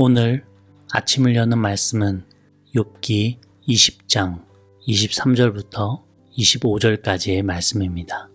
오늘 아침을 여는 말씀은 욥기 20장 23절부터 25절까지의 말씀입니다.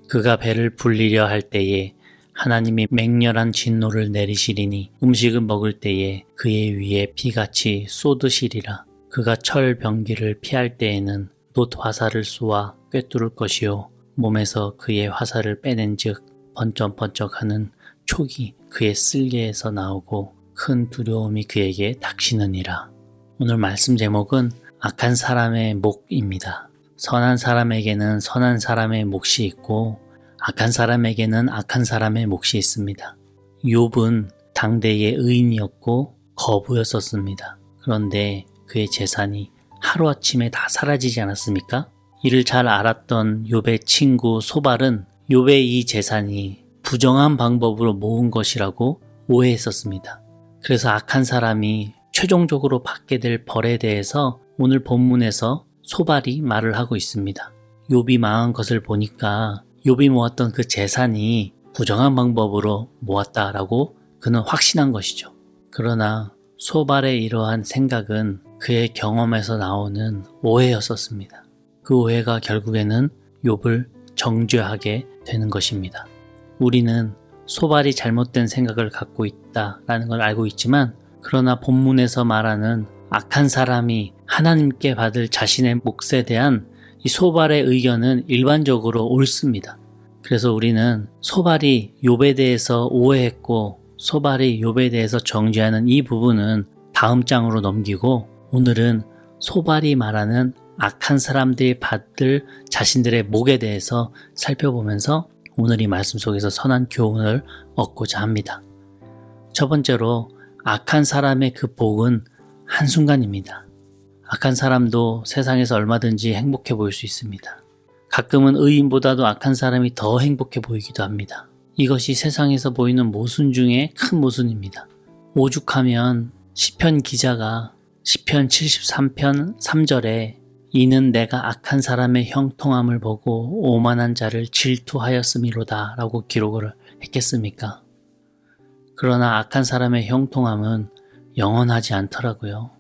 그가 배를 불리려 할 때에 하나님이 맹렬한 진노를 내리시리니 음식을 먹을 때에 그의 위에 피같이 쏟으시리라. 그가 철 병기를 피할 때에는 놋 화살을 쏘아 꿰뚫을 것이요 몸에서 그의 화살을 빼낸즉 번쩍번쩍하는 촉이 그의 쓸개에서 나오고 큰 두려움이 그에게 닥치느니라. 오늘 말씀 제목은 악한 사람의 목입니다. 선한 사람에게는 선한 사람의 몫이 있고 악한 사람에게는 악한 사람의 몫이 있습니다. 욥은 당대의 의인이었고 거부였었습니다. 그런데 그의 재산이 하루아침에 다 사라지지 않았습니까? 이를 잘 알았던 욥의 친구 소발은 욥의 이 재산이 부정한 방법으로 모은 것이라고 오해했었습니다. 그래서 악한 사람이 최종적으로 받게 될 벌에 대해서 오늘 본문에서 소발이 말을 하고 있습니다. 욥이 망한 것을 보니까 욥이 모았던 그 재산이 부정한 방법으로 모았다라고 그는 확신한 것이죠. 그러나 소발의 이러한 생각은 그의 경험에서 나오는 오해였었습니다. 그 오해가 결국에는 욥을 정죄하게 되는 것입니다. 우리는 소발이 잘못된 생각을 갖고 있다라는 걸 알고 있지만 그러나 본문에서 말하는 악한 사람이 하나님께 받을 자신의 몫에 대한 이 소발의 의견은 일반적으로 옳습니다. 그래서 우리는 소발이 욥에 대해서 오해했고 소발이 욥에 대해서 정죄하는 이 부분은 다음 장으로 넘기고 오늘은 소발이 말하는 악한 사람들이 받을 자신들의 몫에 대해서 살펴보면서 오늘 이 말씀 속에서 선한 교훈을 얻고자 합니다. 첫 번째로 악한 사람의 그 복은 한순간입니다. 악한 사람도 세상에서 얼마든지 행복해 보일 수 있습니다. 가끔은 의인보다도 악한 사람이 더 행복해 보이기도 합니다. 이것이 세상에서 보이는 모순 중에 큰 모순입니다. 오죽하면 시편 기자가 시편 73편 3절에 이는 내가 악한 사람의 형통함을 보고 오만한 자를 질투하였음이로다 라고 기록을 했겠습니까? 그러나 악한 사람의 형통함은 영원하지 않더라고요.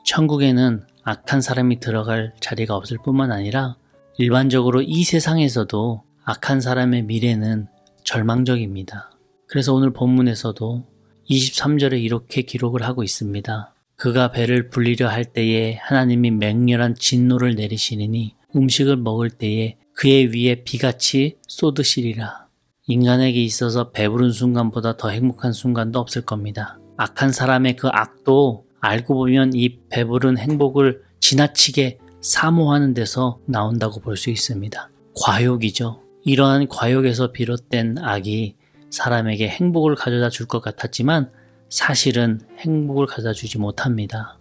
천국에는 악한 사람이 들어갈 자리가 없을 뿐만 아니라 일반적으로 이 세상에서도 악한 사람의 미래는 절망적입니다. 그래서 오늘 본문에서도 23절에 이렇게 기록을 하고 있습니다. 그가 배를 불리려 할 때에 하나님이 맹렬한 진노를 내리시리니 음식을 먹을 때에 그의 위에 비같이 쏟으시리라. 인간에게 있어서 배부른 순간보다 더 행복한 순간도 없을 겁니다. 악한 사람의 그 악도 알고 보면 이 배부른 행복을 지나치게 사모하는 데서 나온다고 볼 수 있습니다. 과욕이죠. 이러한 과욕에서 비롯된 악이 사람에게 행복을 가져다 줄 것 같았지만 사실은 행복을 가져다 주지 못합니다.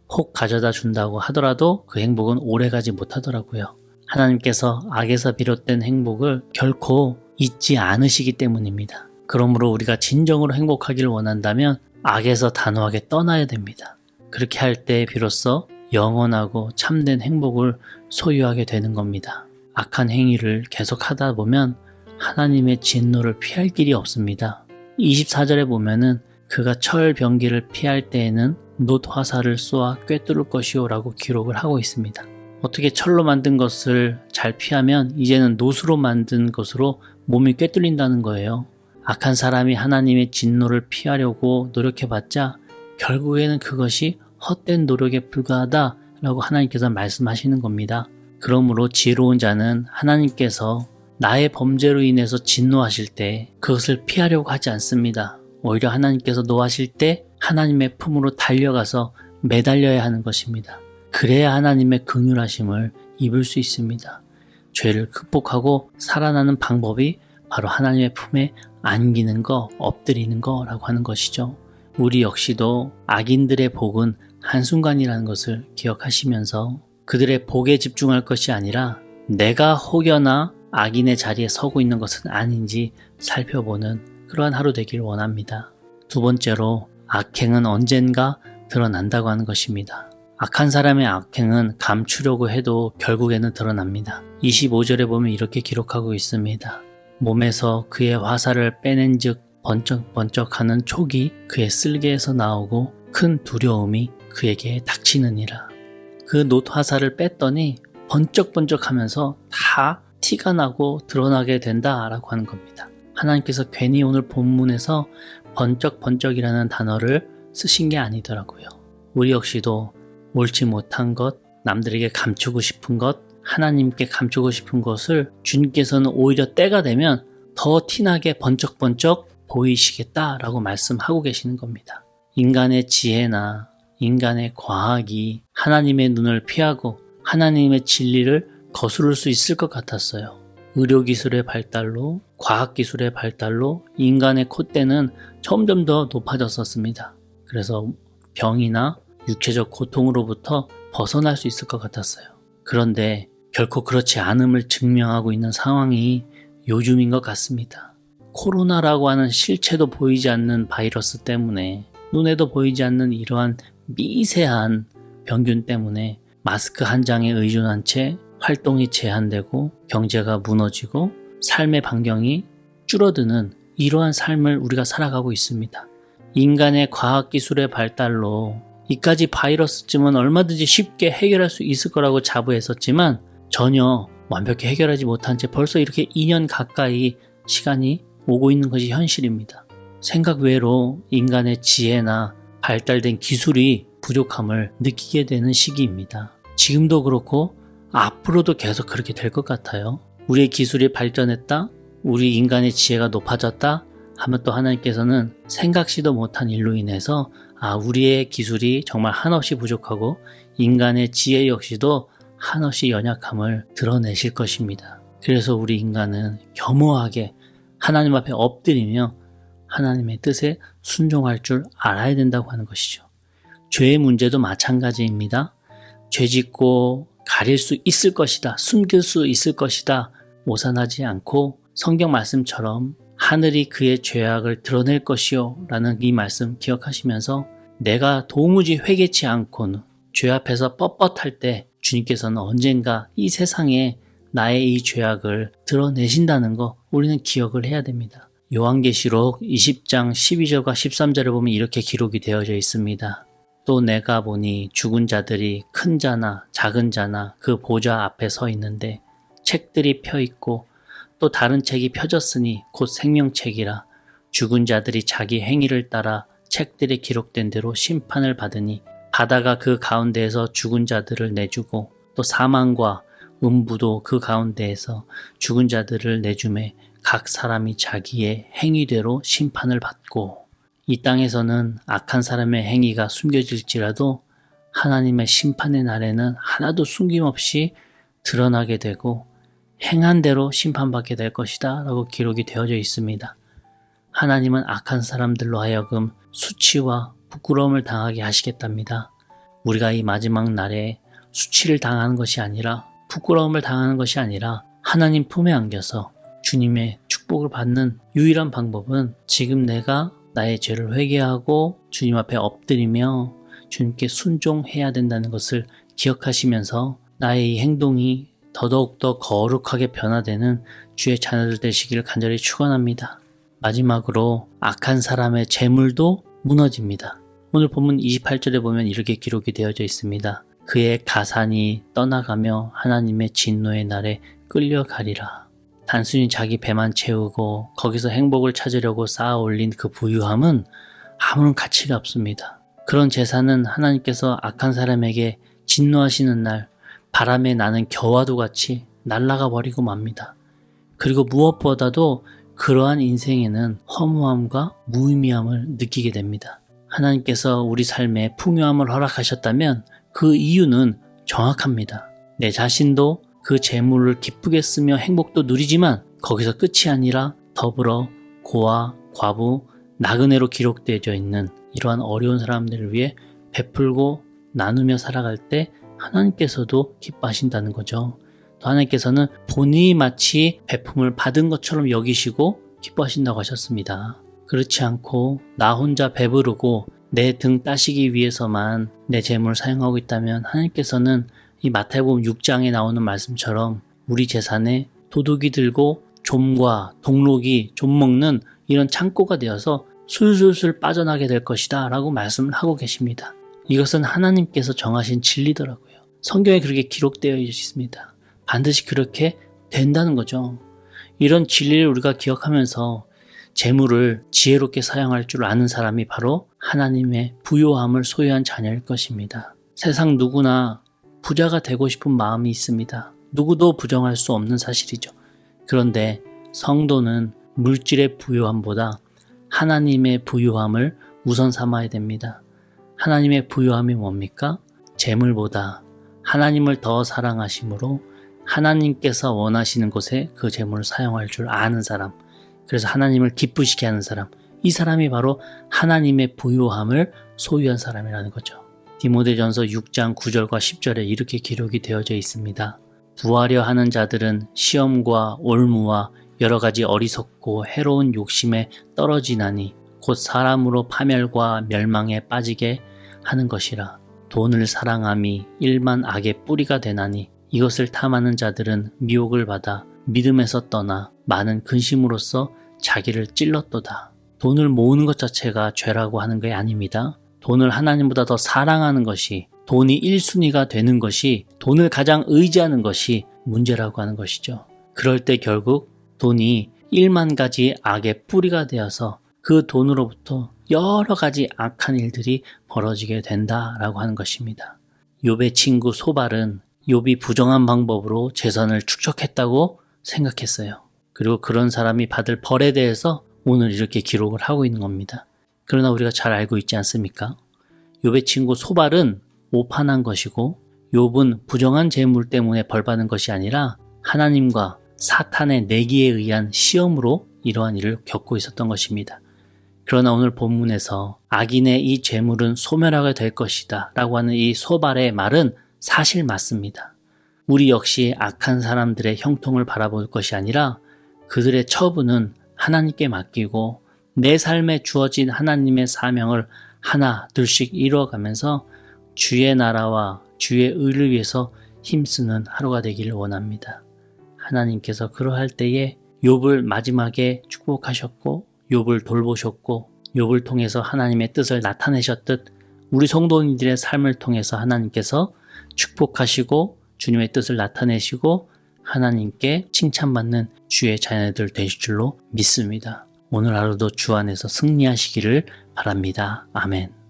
혹 가져다 준다고 하더라도 그 행복은 오래가지 못하더라고요. 하나님께서 악에서 비롯된 행복을 결코 잊지 않으시기 때문입니다. 그러므로 우리가 진정으로 행복하기를 원한다면 악에서 단호하게 떠나야 됩니다. 그렇게 할 때 비로소 영원하고 참된 행복을 소유하게 되는 겁니다. 악한 행위를 계속하다 보면 하나님의 진노를 피할 길이 없습니다. 24절에 보면은 그가 철 병기를 피할 때에는 놋 화살을 쏘아 꿰뚫을 것이요 라고 기록을 하고 있습니다. 어떻게 철로 만든 것을 잘 피하면 이제는 놋으로 만든 것으로 몸이 꿰뚫린다는 거예요. 악한 사람이 하나님의 진노를 피하려고 노력해봤자 결국에는 그것이 헛된 노력에 불과하다라고 하나님께서 말씀하시는 겁니다. 그러므로 지혜로운 자는 하나님께서 나의 범죄로 인해서 진노하실 때 그것을 피하려고 하지 않습니다. 오히려 하나님께서 노하실 때 하나님의 품으로 달려가서 매달려야 하는 것입니다. 그래야 하나님의 긍휼하심을 입을 수 있습니다. 죄를 극복하고 살아나는 방법이 바로 하나님의 품에 안기는 거, 엎드리는 거라고 하는 것이죠. 우리 역시도 악인들의 복은 한순간이라는 것을 기억하시면서 그들의 복에 집중할 것이 아니라 내가 혹여나 악인의 자리에 서고 있는 것은 아닌지 살펴보는 그러한 하루 되기를 원합니다. 두 번째로 악행은 언젠가 드러난다고 하는 것입니다. 악한 사람의 악행은 감추려고 해도 결국에는 드러납니다. 25절에 보면 이렇게 기록하고 있습니다. 몸에서 그의 화살을 빼낸즉 번쩍번쩍하는 촉이 그의 쓸개에서 나오고 큰 두려움이 그에게 닥치느니라. 그 놋화살을 뺐더니 번쩍번쩍하면서 다 티가 나고 드러나게 된다라고 하는 겁니다. 하나님께서 괜히 오늘 본문에서 번쩍번쩍이라는 단어를 쓰신 게 아니더라고요. 우리 역시도 옳지 못한 것, 남들에게 감추고 싶은 것, 하나님께 감추고 싶은 것을 주님께서는 오히려 때가 되면 더 티나게 번쩍번쩍 보이시겠다라고 말씀하고 계시는 겁니다. 인간의 지혜나 인간의 과학이 하나님의 눈을 피하고 하나님의 진리를 거스를 수 있을 것 같았어요. 의료기술의 발달로, 과학기술의 발달로 인간의 콧대는 점점 더 높아졌었습니다. 그래서 병이나 육체적 고통으로부터 벗어날 수 있을 것 같았어요. 그런데 결코 그렇지 않음을 증명하고 있는 상황이 요즘인 것 같습니다. 코로나라고 하는 실체도 보이지 않는 바이러스 때문에, 눈에도 보이지 않는 이러한 미세한 병균 때문에 마스크 한 장에 의존한 채 활동이 제한되고 경제가 무너지고 삶의 반경이 줄어드는 이러한 삶을 우리가 살아가고 있습니다. 인간의 과학기술의 발달로 이까지 바이러스쯤은 얼마든지 쉽게 해결할 수 있을 거라고 자부했었지만 전혀 완벽히 해결하지 못한 채 벌써 이렇게 2년 가까이 시간이 오고 있는 것이 현실입니다. 생각 외로 인간의 지혜나 발달된 기술이 부족함을 느끼게 되는 시기입니다. 지금도 그렇고 앞으로도 계속 그렇게 될 것 같아요. 우리의 기술이 발전했다, 우리 인간의 지혜가 높아졌다 하면 또 하나님께서는 생각지도 못한 일로 인해서 우리의 기술이 정말 한없이 부족하고 인간의 지혜 역시도 한없이 연약함을 드러내실 것입니다. 그래서 우리 인간은 겸허하게 하나님 앞에 엎드리며 하나님의 뜻에 순종할 줄 알아야 된다고 하는 것이죠. 죄의 문제도 마찬가지입니다. 죄 짓고 가릴 수 있을 것이다, 숨길 수 있을 것이다 오산하지 않고 성경 말씀처럼 하늘이 그의 죄악을 드러낼 것이요 라는 이 말씀 기억하시면서 내가 도무지 회개치 않고는 죄 앞에서 뻣뻣할 때 주님께서는 언젠가 이 세상에 나의 이 죄악을 드러내신다는 거 우리는 기억을 해야 됩니다. 요한계시록 20장 12절과 13절을 보면 이렇게 기록이 되어져 있습니다. 또 내가 보니 죽은 자들이 큰 자나 작은 자나 그 보좌 앞에 서 있는데 책들이 펴 있고 또 다른 책이 펴졌으니 곧 생명책이라. 죽은 자들이 자기 행위를 따라 책들이 기록된 대로 심판을 받으니 바다가 그 가운데에서 죽은 자들을 내주고 또 사망과 음부도 그 가운데에서 죽은 자들을 내주매 각 사람이 자기의 행위대로 심판을 받고, 이 땅에서는 악한 사람의 행위가 숨겨질지라도 하나님의 심판의 날에는 하나도 숨김없이 드러나게 되고 행한 대로 심판받게 될 것이다 라고 기록이 되어져 있습니다. 하나님은 악한 사람들로 하여금 수치와 부끄러움을 당하게 하시겠답니다. 우리가 이 마지막 날에 수치를 당하는 것이 아니라, 부끄러움을 당하는 것이 아니라 하나님 품에 안겨서 주님의 축복을 받는 유일한 방법은 지금 내가 나의 죄를 회개하고 주님 앞에 엎드리며 주님께 순종해야 된다는 것을 기억하시면서 나의 이 행동이 더더욱더 거룩하게 변화되는 주의 자녀들 되시기를 간절히 축원합니다. 마지막으로 악한 사람의 재물도 무너집니다. 오늘 본문 28절에 보면 이렇게 기록이 되어져 있습니다. 그의 가산이 떠나가며 하나님의 진노의 날에 끌려가리라. 단순히 자기 배만 채우고 거기서 행복을 찾으려고 쌓아 올린 그 부유함은 아무런 가치가 없습니다. 그런 재산은 하나님께서 악한 사람에게 진노하시는 날 바람에 나는 겨와도 같이 날아가 버리고 맙니다. 그리고 무엇보다도 그러한 인생에는 허무함과 무의미함을 느끼게 됩니다. 하나님께서 우리 삶에 풍요함을 허락하셨다면 그 이유는 정확합니다. 내 자신도 그 재물을 기쁘게 쓰며 행복도 누리지만 거기서 끝이 아니라 더불어 고아, 과부, 나그네로 기록되어져 있는 이러한 어려운 사람들을 위해 베풀고 나누며 살아갈 때 하나님께서도 기뻐하신다는 거죠. 또 하나님께서는 본인이 마치 베품을 받은 것처럼 여기시고 기뻐하신다고 하셨습니다. 그렇지 않고 나 혼자 배부르고 내 등 따시기 위해서만 내 재물을 사용하고 있다면 하나님께서는 이 마태복음 6장에 나오는 말씀처럼 우리 재산에 도둑이 들고 좀과 동록이 좀 먹는 이런 창고가 되어서 술술술 빠져나게 될 것이다 라고 말씀을 하고 계십니다. 이것은 하나님께서 정하신 진리더라고요. 성경에 그렇게 기록되어 있습니다. 반드시 그렇게 된다는 거죠. 이런 진리를 우리가 기억하면서 재물을 지혜롭게 사용할 줄 아는 사람이 바로 하나님의 부요함을 소유한 자녀일 것입니다. 세상 누구나 부자가 되고 싶은 마음이 있습니다. 누구도 부정할 수 없는 사실이죠. 그런데 성도는 물질의 부요함보다 하나님의 부요함을 우선 삼아야 됩니다. 하나님의 부요함이 뭡니까? 재물보다 하나님을 더 사랑하심으로 하나님께서 원하시는 곳에 그 재물을 사용할 줄 아는 사람, 그래서 하나님을 기쁘시게 하는 사람, 이 사람이 바로 하나님의 부요함을 소유한 사람이라는 거죠. 디모데전서 6장 9절과 10절에 이렇게 기록이 되어져 있습니다. 부하려 하는 자들은 시험과 올무와 여러 가지 어리석고 해로운 욕심에 떨어지나니 곧 사람으로 파멸과 멸망에 빠지게 하는 것이라. 돈을 사랑함이 일만 악의 뿌리가 되나니 이것을 탐하는 자들은 미혹을 받아 믿음에서 떠나 많은 근심으로써 자기를 찔렀도다. 돈을 모으는 것 자체가 죄라고 하는 게 아닙니다. 돈을 하나님보다 더 사랑하는 것이, 돈이 1순위가 되는 것이, 돈을 가장 의지하는 것이 문제라고 하는 것이죠. 그럴 때 결국 돈이 1만 가지 악의 뿌리가 되어서 그 돈으로부터 여러 가지 악한 일들이 벌어지게 된다라고 하는 것입니다. 욥의 친구 소발은 욥이 부정한 방법으로 재산을 축적했다고 생각했어요. 그리고 그런 사람이 받을 벌에 대해서 오늘 이렇게 기록을 하고 있는 겁니다. 그러나 우리가 잘 알고 있지 않습니까? 욥의 친구 소발은 오판한 것이고 욥은 부정한 재물 때문에 벌받은 것이 아니라 하나님과 사탄의 내기에 의한 시험으로 이러한 일을 겪고 있었던 것입니다. 그러나 오늘 본문에서 악인의 이 재물은 소멸하게 될 것이다 라고 하는 이 소발의 말은 사실 맞습니다. 우리 역시 악한 사람들의 형통을 바라볼 것이 아니라 그들의 처분은 하나님께 맡기고 내 삶에 주어진 하나님의 사명을 하나 둘씩 이루어가면서 주의 나라와 주의 의를 위해서 힘쓰는 하루가 되기를 원합니다. 하나님께서 그러할 때에 욥을 마지막에 축복하셨고 욥을 돌보셨고 욥을 통해서 하나님의 뜻을 나타내셨듯 우리 성도님들의 삶을 통해서 하나님께서 축복하시고 주님의 뜻을 나타내시고 하나님께 칭찬받는 주의 자녀들 되실 줄로 믿습니다. 오늘 하루도 주 안에서 승리하시기를 바랍니다. 아멘.